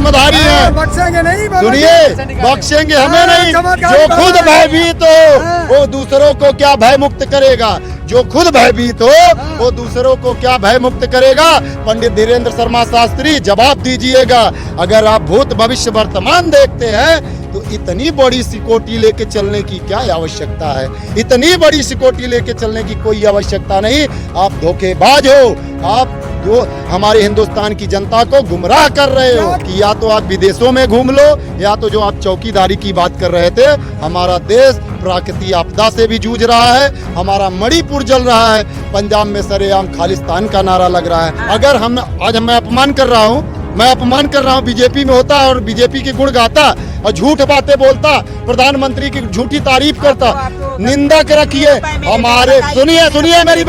भस्मधारी हैं। बख्शेंगे नहीं, सुनिए, बख्शेंगे हमें नहीं। जो खुद भयभीत हो वो दूसरों को क्या भय मुक्त करेगा? जो खुद भयभीत हो वो दूसरों को क्या भय मुक्त करेगा? पंडित धीरेन्द्र शर्मा शास्त्री, जवाब दीजिएगा। अगर आप भूत भविष्य वर्तमान देखते हैं तो इतनी बड़ी सिकोटी लेके चलने की क्या आवश्यकता है? इतनी बड़ी सिकोटी लेके चलने की कोई आवश्यकता नहीं। आप धोखेबाज हो। आप जो हमारे हिंदुस्तान की जनता को गुमराह कर रहे हो कि या तो आप विदेशों में घूम लो, या तो जो आप चौकीदारी की बात कर रहे थे। हमारा देश प्राकृतिक आपदा से भी जूझ रहा है। हमारा मणिपुर जल रहा है। पंजाब में सरेआम खालिस्तान का नारा लग रहा है। अगर हम आज मैं अपमान कर रहा हूँ, बीजेपी में होता और बीजेपी के गुण गाता और झूठ बातें बोलता, प्रधानमंत्री की झूठी तारीफ करता, निंदक रखिए हमारे। सुनिए मेरी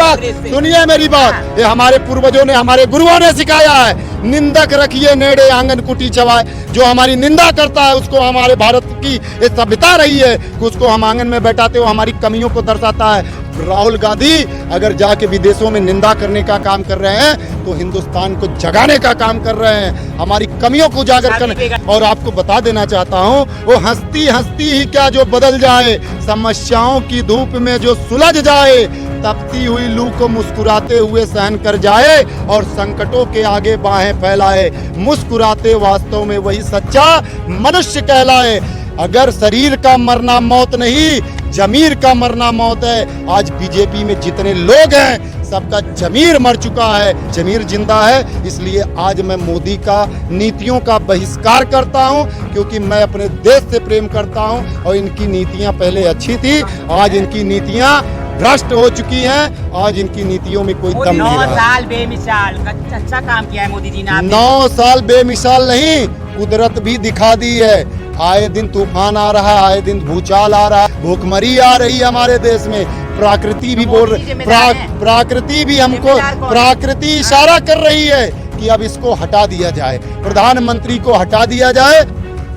बात। ये हमारे पूर्वजों ने, हमारे गुरुओं ने सिखाया है। निंदक रखिए नेड़े आंगन कुटी चबाए। जो हमारी निंदा करता है उसको हमारे भारत की सभ्यता रही है कि उसको हम आंगन में बैठाते हो, हमारी कमियों को दर्शाता है। राहुल गांधी अगर जाके विदेशों में निंदा करने का काम कर रहे हैं तो हिंदुस्तान को जगाने का काम कर रहे हैं, हमारी कमियों को उजागर करने। और आपको बता देना चाहता हूँ, वो हंसती हंसती ही क्या जो बदल जाए, समस्याओं की धूप में जो सुलझ जाए, तपती हुई लू को मुस्कुराते हुए सहन कर जाए और संकटों के आगे बाहें फैलाए। मुस्कुराते वास्तव में वही सच्चा मनुष्य कहलाए। अगर शरीर का मरना मौत नहीं, जमीर का मरना मौत है। आज बीजेपी में जितने लोग हैं सबका जमीर मर चुका है, जमीर जिंदा है। इसलिए आज मैं मोदी का नीतियों का बहिष्कार करता हूं, क्योंकि मैं अपने देश से प्रेम करता हूं और इनकी नीतियां पहले अच्छी थी, आज इनकी नीतियां भ्रष्ट हो चुकी हैं। आज इनकी नीतियों में कोई दम नहीं रहा। 9 साल बेमिसाल अच्छा काम किया है मोदी जी ने। 9 साल बेमिसाल नहीं, कुदरत भी दिखा दी है। आए दिन तूफान आ रहा है, आए दिन भूचाल आ रहा है, भूखमरी आ रही है हमारे देश में। प्रकृति भी बोल रही, प्रकृति भी हमको, प्रकृति इशारा कर रही है कि अब इसको हटा दिया जाए, प्रधानमंत्री को हटा दिया जाए।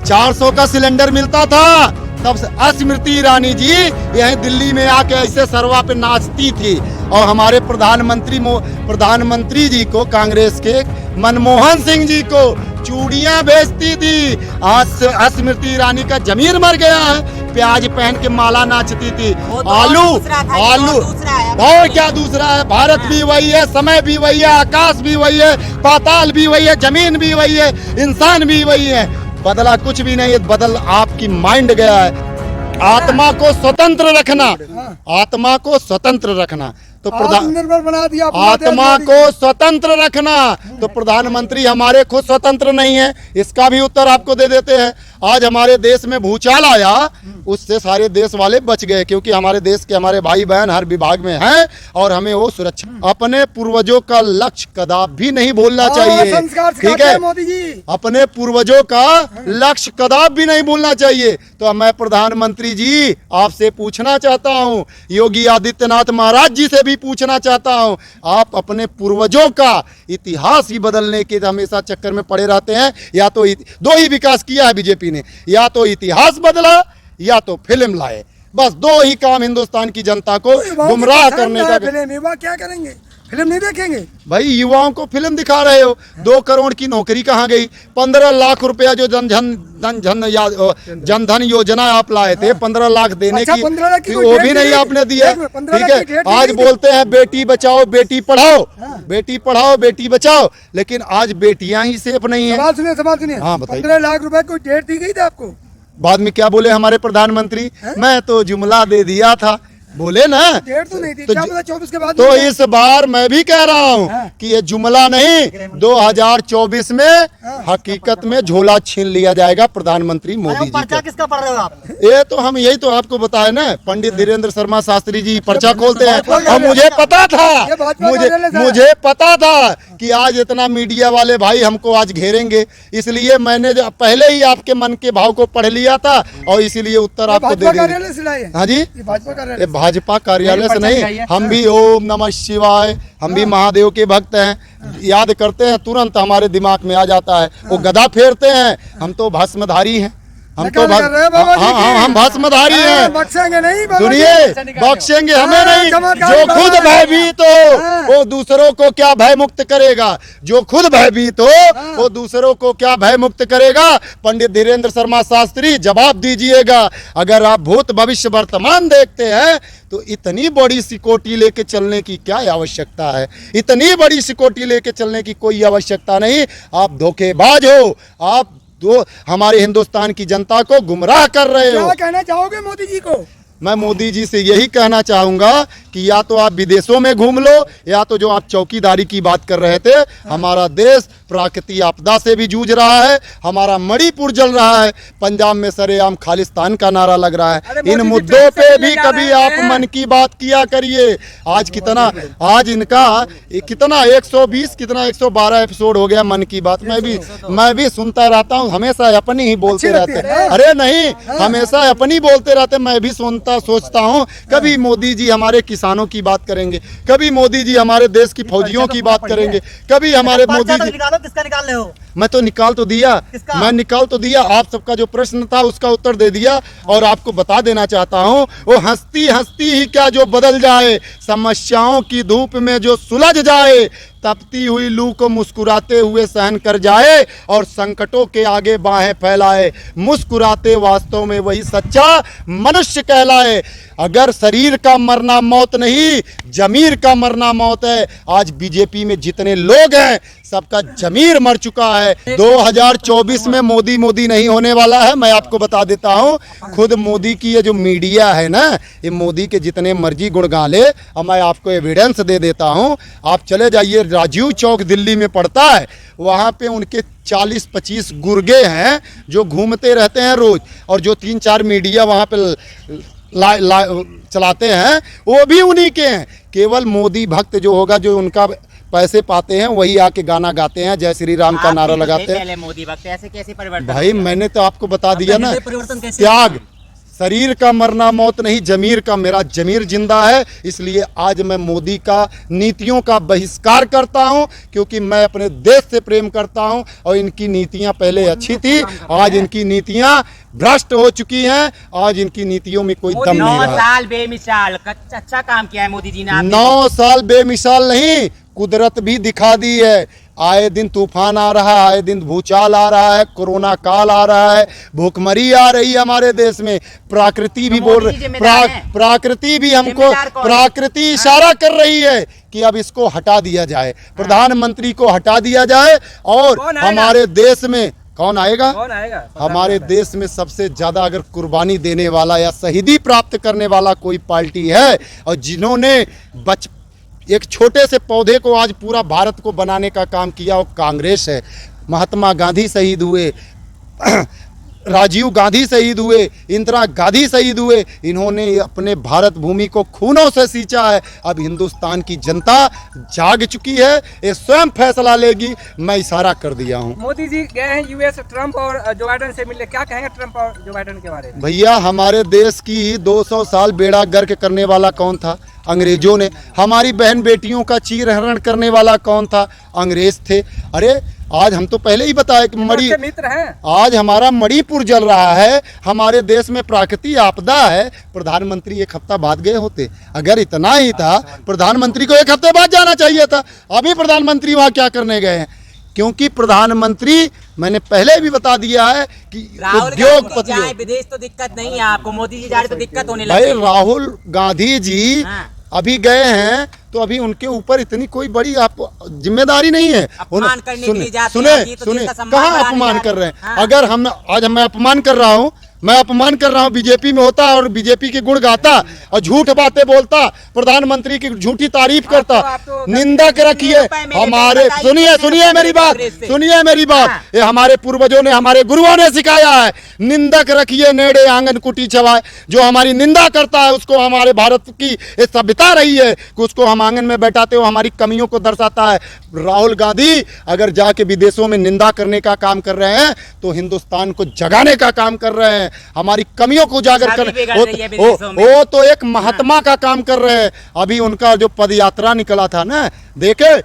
400 का सिलेंडर मिलता था तब स्मृति ईरानी जी यहीं दिल्ली में आके ऐसे सरवा पे नाचती थी और हमारे प्रधानमंत्री जी को, कांग्रेस के मनमोहन सिंह जी को चूड़ियां बेचती थी। आज स्मृति ईरानी का जमीर मर गया है। प्याज पहन के माला नाचती थी। आलू और क्या दूसरा है? भारत भी वही है, समय भी वही है, आकाश भी वही है, पाताल भी वही है, जमीन भी वही है, इंसान भी वही है। बदला कुछ भी नहीं है, बदल आपकी माइंड गया है। आत्मा को स्वतंत्र रखना, आत्मा को स्वतंत्र रखना तो आत्मनिर्भर बना दिया। आत्मा को स्वतंत्र रखना तो प्रधानमंत्री हमारे खुद स्वतंत्र नहीं है। इसका भी उत्तर आपको दे देते हैं। आज हमारे देश में भूचाल आया, उससे सारे देश वाले बच गए, क्योंकि हमारे देश के हमारे भाई बहन हर विभाग में हैं और हमें वो सुरक्षा। अपने पूर्वजों का लक्ष्य कदापि नहीं भूलना चाहिए, ठीक है? मोदी जी अपने पूर्वजों का लक्ष्य कदापि नहीं भूलना चाहिए। तो मैं प्रधानमंत्री जी आपसे पूछना चाहता हूँ, योगी आदित्यनाथ महाराज जी से भी पूछना चाहता हूँ, आप अपने पूर्वजों का इतिहास ही बदलने के हमेशा चक्कर में पड़े रहते हैं। या तो दो ही विकास किया है बीजेपी ने, या तो इतिहास बदला या तो फिल्म लाए। बस 2 ही काम हिंदुस्तान की जनता को गुमराह करने का। फिल्म क्या करेंगे? फिल्म नहीं देखेंगे भाई? युवाओं को फिल्म दिखा रहे हो। 2 करोड़ की नौकरी कहाँ गई? 15 लाख रुपया जो जनधन योजना आप लाए थे, 15 लाख देने की, वो भी नहीं आपने दिया, ठीक है? आज बोलते हैं बेटी बचाओ बेटी पढ़ाओ, बेटी पढ़ाओ बेटी बचाओ, लेकिन आज बेटियां ही सेफ नहीं है। सवाल सुनिए। हाँ बताइए। 15 लाख रुपए कोई डेट दी गई थी आपको? बाद में क्या बोले हमारे प्रधानमंत्री? मैं तो जुमला दे दिया था, बोले ना। डेट तो नहीं थी, 24 के बाद। तो इस बार मैं भी कह रहा हूँ कि ये जुमला नहीं, 2024 में हकीकत में झोला छीन लिया जाएगा प्रधानमंत्री मोदी जी का। किसका पढ़ रहे हो आप? ये तो हम यही तो आपको बताए ना, पंडित धीरेन्द्र शर्मा शास्त्री जी पर्चा खोलते हैं। और मुझे पता था कि आज इतना मीडिया वाले भाई हमको आज घेरेंगे, इसलिए मैंने पहले ही आपके मन के भाव को पढ़ लिया था और इसीलिए उत्तर आपको दे देंगे। हाँ जी, भाजपा कार्यालय से नहीं, हम भी ओम नमः शिवाय, हम भी महादेव के भक्त हैं। याद करते हैं तुरंत हमारे दिमाग में आ जाता है। वो गदा फेरते हैं, हम तो भस्मधारी हैं, हम तो निकाल कर रहे हैं बाबा जी की। हम भस्मधारी हैं। बख्शेंगे नहीं बाबा जी। सुनिए, बख्शेंगे हमें नहीं। चमत्कार जो बाबा खुद जी। भयभीत हो वो दूसरों को क्या भय मुक्त करेगा। जो खुद भयभीत हो वो दूसरों को क्या भय मुक्त करेगा। पंडित धीरेन्द्र शर्मा शास्त्री, जवाब दीजिएगा। अगर आप भूत भविष्य वर्तमान देखते हैं तो इतनी बड़ी सिकोटी लेके चलने की क्या आवश्यकता है। इतनी बड़ी सिकोटी लेके चलने की कोई आवश्यकता नहीं। आप धोखेबाज हो। आप हमारे हिंदुस्तान की जनता को गुमराह कर रहे हो। क्या कहना चाहोगे मोदी जी को? मैं मोदी जी से यही कहना चाहूंगा कि या तो आप विदेशों में घूम लो, या तो जो आप चौकीदारी की बात कर रहे थे, हमारा देश प्राकृतिक आपदा से भी जूझ रहा है। हमारा मणिपुर जल रहा है। पंजाब में सरेआम खालिस्तान का नारा लग रहा है। इन मुद्दों पे भी कभी आप मन की बात किया करिए। आज इनका कितना 120 कितना 112 एपिसोड हो गया मन की बात। मैं भी सुनता रहता हूँ। हमेशा अपनी ही बोलते रहते हैं। अरे नहीं, हमेशा अपनी बोलते रहते। मैं भी सोचता हूँ कभी मोदी जी हमारे किसानों की बात करेंगे, कभी मोदी जी हमारे देश की फौजियों की बात करेंगे, कभी हमारे मोदी जी। किसका निकाल रहे हो? मैं तो निकाल तो दिया। मैं निकाल तो दिया। आप सबका जो प्रश्न था उसका उत्तर दे दिया। और आपको बता देना चाहता हूँ, वो हंसती हंसती ही क्या जो बदल जाए, समस्याओं की धूप में जो सुलझ जाए, तपती हुई लू को मुस्कुराते हुए सहन कर जाए और संकटों के आगे बाहें फैलाए। मुस्कुराते वास्तव में वही सच्चा मनुष्य कहलाए। अगर शरीर का मरना मौत नहीं, जमीर का मरना मौत है। आज बीजेपी में जितने लोग हैं सबका जमीर मर चुका है। 2024 में मोदी नहीं होने वाला है। मैं आपको बता देता हूँ। खुद मोदी की ये जो मीडिया है ना, ये मोदी के जितने मर्जी गुण गा ले, और मैं आपको एविडेंस दे देता हूँ। आप चले जाइए, राजीव चौक दिल्ली में पड़ता है, वहाँ पे उनके 40-25 गुर्गे हैं जो घूमते रहते हैं रोज। और जो 3-4 मीडिया वहाँ पे चलाते हैं वो भी उन्हीं के हैं। केवल मोदी भक्त जो होगा, जो उनका पैसे पाते हैं, वही आके गाना गाते हैं, जय श्री राम का नारा लगाते हैं। पहले मोदी भक्त ऐसे कैसे परिवर्तन? भाई मैंने तो आपको बता दिया ना, त्याग। शरीर का मरना मौत नहीं, जमीर का। मेरा जमीर जिंदा है। इसलिए आज मैं मोदी का नीतियों का बहिष्कार करता हूं, क्योंकि मैं अपने देश से प्रेम करता हूं। और इनकी नीतियां पहले अच्छी थी, आज इनकी नीतियां भ्रष्ट हो चुकी हैं। आज इनकी नीतियों में कोई दम नहीं 9 रहा। साल बेमिसाल अच्छा काम किया है मोदी जी ने। 9 साल बेमिसाल नहीं, कुदरत भी दिखा दी है। आए दिन तूफान आ रहा है, आए दिन भूचाल आ रहा है, कोरोना काल आ रहा है, भूखमरी आ रही है हमारे देश में। प्रकृति भी बोल रही, प्रकृति भी हमको, प्रकृति इशारा कर रही है कि अब इसको हटा दिया जाए, प्रधानमंत्री को हटा दिया जाए। और हमारे देश में कौन आएगा? हमारे देश में सबसे ज्यादा अगर कुर्बानी देने वाला या शहीदी प्राप्त करने वाला कोई पार्टी है, और जिन्होंने एक छोटे से पौधे को आज पूरा भारत को बनाने का काम किया, वो कांग्रेस है। महात्मा गांधी शहीद हुए, राजीव गांधी शहीद हुए, इंदिरा गांधी शहीद हुए। इन्होंने अपने भारत भूमि को खूनों से सींचा है। अब हिंदुस्तान की जनता जाग चुकी है, ये स्वयं फैसला लेगी। मैं इशारा कर दिया हूँ। मोदी जी गए हैं यूएस, ट्रंप और जो बाइडेन से मिले, क्या कहेंगे ट्रंप और जो बाइडेन के बारे में? भैया, हमारे देश की 200 साल बेड़ा गर्क करने वाला कौन था? अंग्रेजों ने। हमारी बहन बेटियों का चीरहरण करने वाला कौन था? अंग्रेज थे। अरे आज हम तो पहले ही बताया कि मित्र हैं। आज हमारा मणिपुर जल रहा है। हमारे देश में प्राकृतिक आपदा है। प्रधानमंत्री 1 हफ्ता बाद गए होते। अगर इतना ही था, प्रधानमंत्री को 1 हफ्ते बाद जाना चाहिए था। अभी प्रधानमंत्री वहाँ क्या करने गए हैं? क्योंकि प्रधानमंत्री, मैंने पहले भी बता दिया है कि उद्योगपति, विदेश तो दिक्कत नहीं है आपको, मोदी जी जा रहे तो दिक्कत होने लगी। भाई राहुल गांधी जी अभी गए हैं तो अभी उनके ऊपर इतनी कोई बड़ी आपको जिम्मेदारी नहीं है। सुने कहाँ अपमान कर रहे हैं? अगर आज मैं अपमान कर रहा हूँ, बीजेपी में होता और बीजेपी के गुण गाता और झूठ बातें बोलता, प्रधानमंत्री की झूठी तारीफ करता, निंदक रखिए हमारे। सुनिए मेरी बात, ये हमारे पूर्वजों ने, हमारे गुरुओं ने सिखाया है। निंदक रखिए नेड़े आंगन कुटी छवाए। जो हमारी निंदा करता है उसको, हमारे भारत की सभ्यता रही है कि उसको हम आंगन में बैठाते हो, हमारी कमियों को दर्शाता है। राहुल गांधी अगर जाके विदेशों में निंदा करने का काम कर रहे हैं तो हिंदुस्तान को जगाने का काम कर रहे हैं, हमारी कमियों को उजागर कर। वो तो एक महात्मा का काम कर रहे हैं। अभी उनका जो पद यात्रा निकला था ना, देखे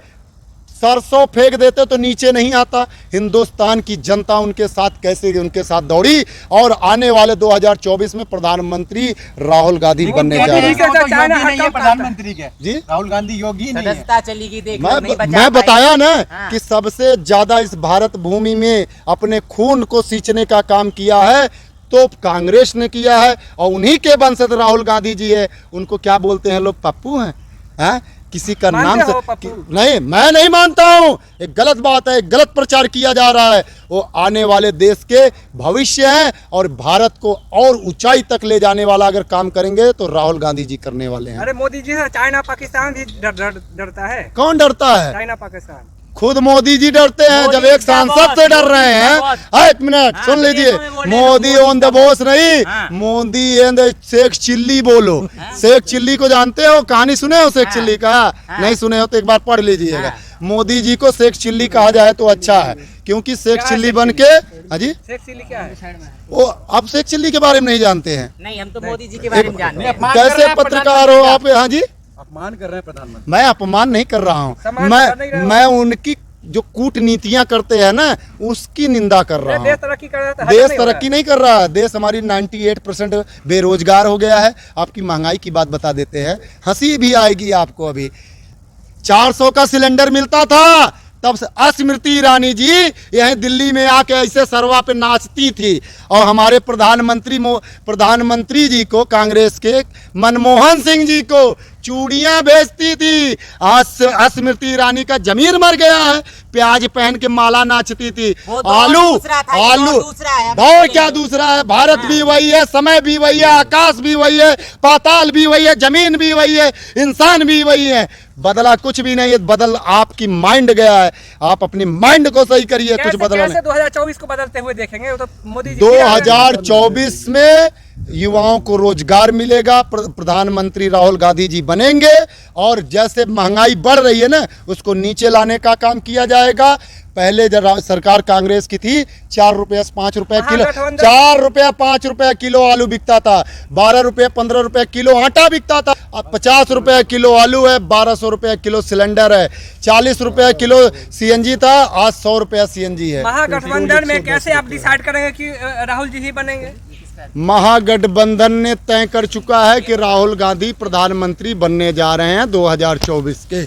सरसों फेंक देते तो नीचे नहीं आता। हिंदुस्तान की जनता उनके साथ कैसे उनके साथ दौड़ी और आने वाले 2024 में प्रधानमंत्री राहुल गांधी बनने जा रहे हैं। प्रधानमंत्री के जी राहुल गांधी योगी नहीं है। सदस्यता चली गई, देख लो, नहीं बचा मैं पाए। बताया ना हाँ। कि सबसे ज्यादा इस भारत भूमि में अपने खून को सींचने का काम किया है तो कांग्रेस ने किया है, और उन्हीं के वंशज राहुल गांधी जी है। उनको क्या बोलते हैं लोग, पप्पू हैं? हैं? किसी का नाम मानते से हो पप्पू? नहीं, मैं नहीं मानता हूँ। एक गलत बात है, एक गलत प्रचार किया जा रहा है। वो आने वाले देश के भविष्य हैं और भारत को और ऊंचाई तक ले जाने वाला अगर काम करेंगे तो राहुल गांधी जी करने वाले हैं। अरे मोदी जी से चाइना पाकिस्तान भी डरता है। कौन डरता है? चाइना पाकिस्तान खुद मोदी जी डरते हैं। मोदी जब एक का सांसद बॉस, से डर मोदी रहे का हैं। बॉस। एक मिनट हाँ, सुन लीजिए, विदेशों में बोले मोदी लोग, ऑन द बॉस नहीं, हाँ। मोदी एंड शेख चिल्ली बोलो। शेख चिल्ली को जानते हो? कहानी सुने हो शेख हाँ। चिल्ली का? हाँ। नहीं सुने हो तो एक बार पढ़ लीजिएगा। हाँ। मोदी जी को शेख चिल्ली कहा जाए तो अच्छा है, क्योंकि शेख क्या चिल्ली शेख बन के हाजी शेख चिल्ली क्या है? वो आप शेख चिल्ली के बारे में नहीं जानते हैं? नहीं, हम तो मोदी जी के बारे में जानते हैं। अपमान कर रहे कैसे हैं पत्रकार हो आप? हाँ जी, अपमान कर रहे हैं प्रधानमंत्री। मैं अपमान नहीं कर रहा हूँ, सम्मान कर नहीं रहे हो। मैं उनकी जो कूटनीतियां करते हैं ना उसकी निंदा कर रहा हूँ। देश तरक्की कर रहा था, देश तरक्की नहीं कर रहा है। देश हमारी 98% बेरोजगार हो गया है। आपकी महंगाई की बात बता देते हैं, हंसी भी आएगी आपको। अभी 400 का सिलेंडर मिलता था, तब से स्मृति ईरानी जी यहीं दिल्ली में आके ऐसे सरवा पे नाचती थी, और हमारे प्रधानमंत्री जी को, कांग्रेस के मनमोहन सिंह जी को चूड़ियां बेचती थी। आज स्मृति ईरानी का जमीर मर गया है। प्याज पहन के माला नाचती थी। वो दौर आलू दूसरा था, ये आलू दौर दूसरा है। अब दौर बोलेंगे। क्या दूसरा है? भारत भी वही है, समय भी वही है, आकाश भी वही है, पाताल भी वही है, जमीन भी वही है, इंसान भी वही है। बदला कुछ भी नहीं है, बदल आपकी माइंड गया है। आप अपनी माइंड को सही करिए, कुछ बदला नहीं। 2024 को बदलते हुए देखेंगे? वो तो मोदी जी 2024 में युवाओं को रोजगार मिलेगा, प्रधानमंत्री राहुल गांधी जी बनेंगे, और जैसे महंगाई बढ़ रही है ना उसको नीचे लाने का काम किया जाएगा। पहले जब सरकार कांग्रेस की थी 4 रुपये 5 रुपए किलो, 4 रुपया 5 रुपए किलो आलू बिकता था, 12 रुपये 15 रुपए किलो आटा बिकता था। अब 50 रुपए किलो आलू है, 1200 रुपए किलो सिलेंडर है, 40 रुपए किलो सीएनजी था, आज 100 रुपया सीएनजी है। महागठबंधन में कैसे आप डिसाइड करेंगे कि राहुल जी ही बनेंगे? महागठबंधन ने तय कर चुका है कि राहुल गांधी प्रधानमंत्री बनने जा रहे हैं 2024 के।